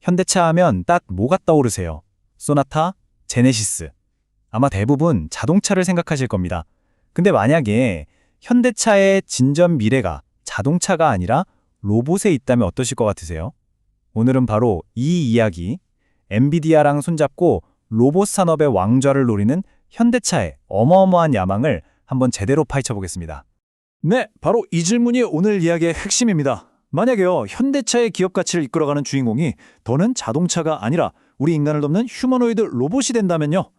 현대차 하면 딱 뭐가 떠오르세요? 소나타? 제네시스. 아마 대부분 자동차를 생각하실 겁니다. 근데 만약에 현대차의 진전 미래가 자동차가 아니라 로봇에 있다면 어떠실 것 같으세요? 오늘은 바로 이 이야기, 엔비디아랑 손잡고 로봇 산업의 왕좌를 노리는 현대차의 어마어마한 야망을 한번 제대로 파헤쳐 보겠습니다. 네, 바로 이 질문이 오늘 이야기의 핵심입니다. 만약에요, 현대차의 기업 가치를 이끌어가는 주인공이 더는 자동차가 아니라 우리 인간을 돕는 휴머노이드 로봇이 된다면요.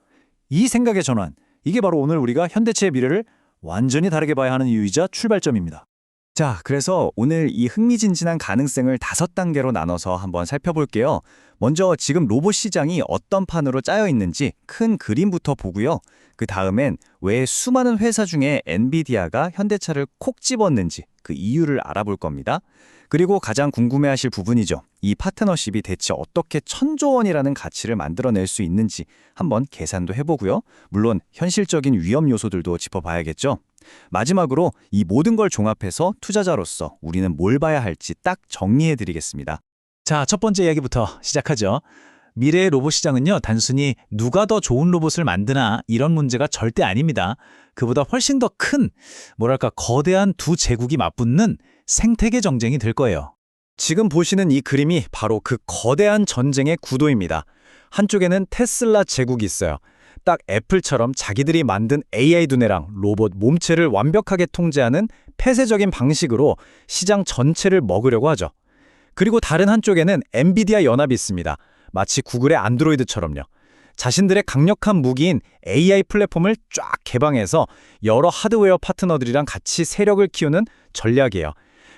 이 생각의 전환, 이게 바로 오늘 우리가 현대차의 미래를 완전히 다르게 봐야 하는 이유이자 출발점입니다. 자, 그래서 오늘 이 흥미진진한 가능성을 5단계로 나눠서 한번 살펴볼게요. 먼저 지금 로봇 시장이 어떤 판으로 짜여 있는지 큰 그림부터 보고요. 그 다음엔 왜 수많은 회사 중에 엔비디아가 현대차를 콕 집었는지 그 이유를 알아볼 겁니다. 그리고 가장 궁금해하실 부분이죠. 이 파트너십이 대체 어떻게 1,000조 원이라는 가치를 만들어낼 수 있는지 한번 계산도 해보고요. 물론 현실적인 위험 요소들도 짚어봐야겠죠. 마지막으로 이 모든 걸 종합해서 투자자로서 우리는 뭘 봐야 할지 딱 정리해드리겠습니다. 자, 첫 번째 이야기부터 시작하죠. 미래의 로봇 시장은요, 단순히 누가 더 좋은 로봇을 만드나 이런 문제가 절대 아닙니다. 그보다 훨씬 더 큰, 거대한 두 제국이 맞붙는 생태계 전쟁이 될 거예요. 지금 보시는 이 그림이 바로 그 거대한 전쟁의 구도입니다. 한쪽에는 테슬라 제국이 있어요. 딱 애플처럼 자기들이 만든 AI 두뇌랑 로봇 몸체를 완벽하게 통제하는 폐쇄적인 방식으로 시장 전체를 먹으려고 하죠. 그리고 다른 한쪽에는 엔비디아 연합이 있습니다. 마치 구글의 안드로이드처럼요. 자신들의 강력한 무기인 AI 플랫폼을 쫙 개방해서 여러 하드웨어 파트너들이랑 같이 세력을 키우는 전략이에요.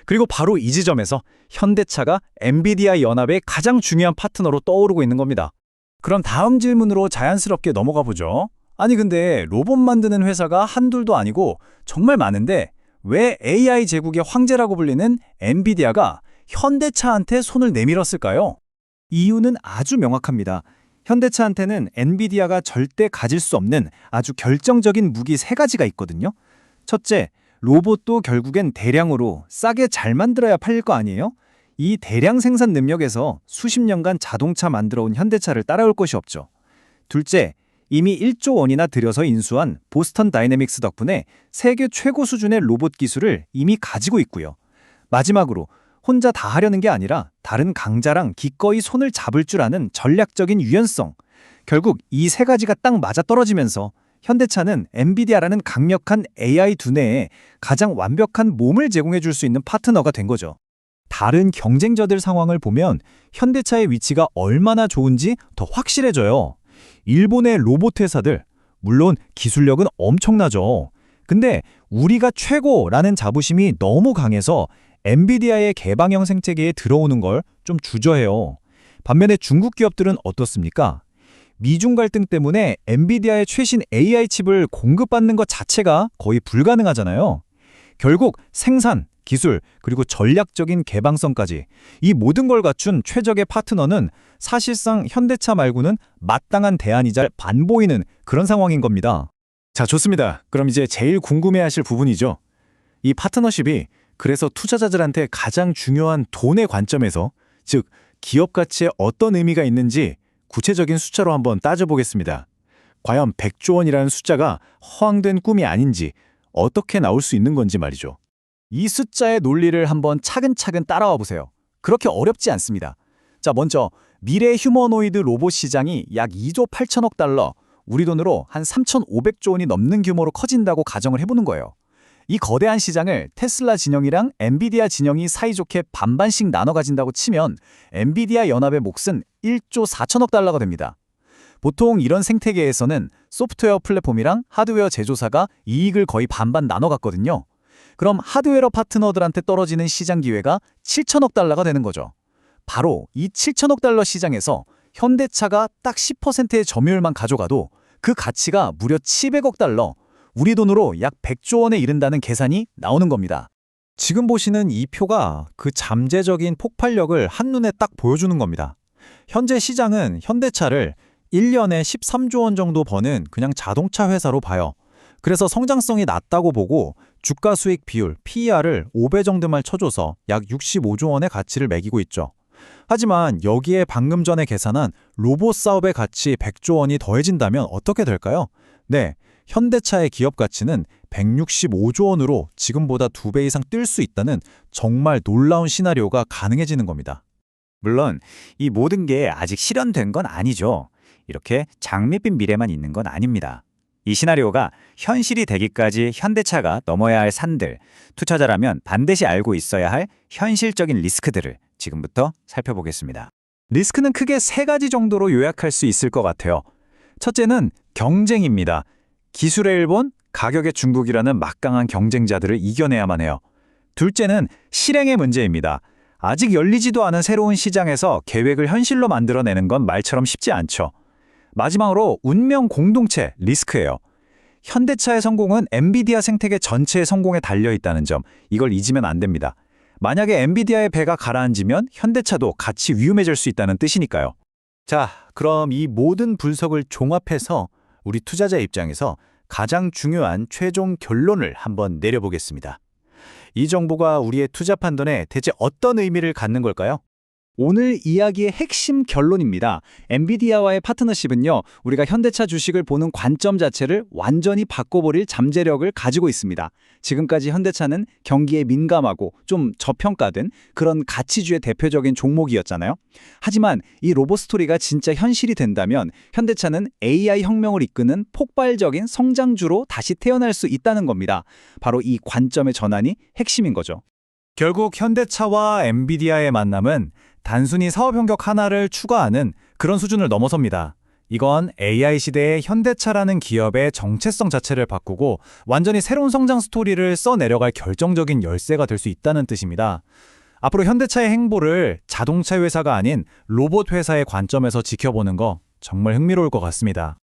그리고 바로 이 지점에서 현대차가 엔비디아 연합의 가장 중요한 파트너로 떠오르고 있는 겁니다. 그럼 다음 질문으로 자연스럽게 넘어가 보죠. 아니 근데 로봇 만드는 회사가 한둘도 아니고 정말 많은데 왜 AI 제국의 황제라고 불리는 엔비디아가 현대차한테 손을 내밀었을까요? 이유는 아주 명확합니다. 현대차한테는 엔비디아가 절대 가질 수 없는 아주 결정적인 무기 3가지가 있거든요. 첫째, 로봇도 결국엔 대량으로 싸게 잘 만들어야 팔릴 거 아니에요? 이 대량 생산 능력에서 수십 년간 자동차 만들어 온 현대차를 따라올 것이 없죠. 둘째, 이미 1조 원이나 들여서 인수한 보스턴 다이내믹스 덕분에 세계 최고 수준의 로봇 기술을 이미 가지고 있고요. 마지막으로 혼자 다 하려는 게 아니라 다른 강자랑 기꺼이 손을 잡을 줄 아는 전략적인 유연성. 결국 이 3가지가 딱 맞아떨어지면서 현대차는 엔비디아라는 강력한 AI 두뇌에 가장 완벽한 몸을 제공해 줄 수 있는 파트너가 된 거죠. 다른 경쟁자들 상황을 보면 현대차의 위치가 얼마나 좋은지 더 확실해져요. 일본의 로봇 회사들, 물론 기술력은 엄청나죠. 근데 우리가 최고라는 자부심이 너무 강해서 엔비디아의 개방형 생태계에 들어오는 걸 좀 주저해요. 반면에 중국 기업들은 어떻습니까? 미중 갈등 때문에 엔비디아의 최신 AI 칩을 공급받는 것 자체가 거의 불가능하잖아요. 결국 생산, 기술, 그리고 전략적인 개방성까지 이 모든 걸 갖춘 최적의 파트너는 사실상 현대차 말고는 마땅한 대안이자 반보이는 그런 상황인 겁니다. 자, 좋습니다. 그럼 이제 제일 궁금해하실 부분이죠. 이 파트너십이 그래서 투자자들한테 가장 중요한 돈의 관점에서, 즉 기업 가치에 어떤 의미가 있는지 구체적인 숫자로 한번 따져보겠습니다. 과연 100조 원이라는 숫자가 허황된 꿈이 아닌지 어떻게 나올 수 있는 건지 말이죠. 이 숫자의 논리를 한번 차근차근 따라와 보세요. 그렇게 어렵지 않습니다. 자, 먼저 미래 휴머노이드 로봇 시장이 약 2조 8천억 달러, 우리 돈으로 한 3,500조 원이 넘는 규모로 커진다고 가정을 해보는 거예요. 이 거대한 시장을 테슬라 진영이랑 엔비디아 진영이 사이좋게 반반씩 나눠 가진다고 치면 엔비디아 연합의 몫은 1조 4천억 달러가 됩니다. 보통 이런 생태계에서는 소프트웨어 플랫폼이랑 하드웨어 제조사가 이익을 거의 반반 나눠 갖거든요. 그럼 하드웨어 파트너들한테 떨어지는 시장 기회가 7천억 달러가 되는 거죠. 바로 이 7천억 달러 시장에서 현대차가 딱 10%의 점유율만 가져가도 그 가치가 무려 700억 달러, 우리 돈으로 약 100조 원에 이른다는 계산이 나오는 겁니다. 지금 보시는 이 표가 그 잠재적인 폭발력을 한눈에 딱 보여주는 겁니다. 현재 시장은 현대차를 1년에 13조 원 정도 버는 그냥 자동차 회사로 봐요. 그래서 성장성이 낮다고 보고 주가 수익 비율 PER을 5배 정도만 쳐줘서 약 65조 원의 가치를 매기고 있죠. 하지만 여기에 방금 전에 계산한 로봇 사업의 가치 100조 원이 더해진다면 어떻게 될까요? 네, 현대차의 기업 가치는 165조 원으로 지금보다 2배 이상 뛸 수 있다는 정말 놀라운 시나리오가 가능해지는 겁니다. 물론 이 모든 게 아직 실현된 건 아니죠. 이렇게 장밋빛 미래만 있는 건 아닙니다. 이 시나리오가 현실이 되기까지 현대차가 넘어야 할 산들, 투자자라면 반드시 알고 있어야 할 현실적인 리스크들을 지금부터 살펴보겠습니다. 리스크는 크게 3가지 정도로 요약할 수 있을 것 같아요. 첫째는 경쟁입니다. 기술의 일본, 가격의 중국이라는 막강한 경쟁자들을 이겨내야만 해요. 둘째는 실행의 문제입니다. 아직 열리지도 않은 새로운 시장에서 계획을 현실로 만들어내는 건 말처럼 쉽지 않죠. 마지막으로 운명 공동체 리스크예요. 현대차의 성공은 엔비디아 생태계 전체의 성공에 달려있다는 점, 이걸 잊으면 안 됩니다. 만약에 엔비디아의 배가 가라앉으면 현대차도 같이 위험해질 수 있다는 뜻이니까요. 자, 그럼 이 모든 분석을 종합해서 우리 투자자 입장에서 가장 중요한 최종 결론을 한번 내려보겠습니다. 이 정보가 우리의 투자 판단에 대체 어떤 의미를 갖는 걸까요? 오늘 이야기의 핵심 결론입니다. 엔비디아와의 파트너십은요, 우리가 현대차 주식을 보는 관점 자체를 완전히 바꿔버릴 잠재력을 가지고 있습니다. 지금까지 현대차는 경기에 민감하고 좀 저평가된 그런 가치주의 대표적인 종목이었잖아요. 하지만 이 로봇 스토리가 진짜 현실이 된다면 현대차는 AI 혁명을 이끄는 폭발적인 성장주로 다시 태어날 수 있다는 겁니다. 바로 이 관점의 전환이 핵심인 거죠. 결국 현대차와 엔비디아의 만남은 단순히 사업 협력 하나를 추가하는 그런 수준을 넘어섭니다. 이건 AI 시대의 현대차라는 기업의 정체성 자체를 바꾸고 완전히 새로운 성장 스토리를 써내려갈 결정적인 열쇠가 될 수 있다는 뜻입니다. 앞으로 현대차의 행보를 자동차 회사가 아닌 로봇 회사의 관점에서 지켜보는 거 정말 흥미로울 것 같습니다.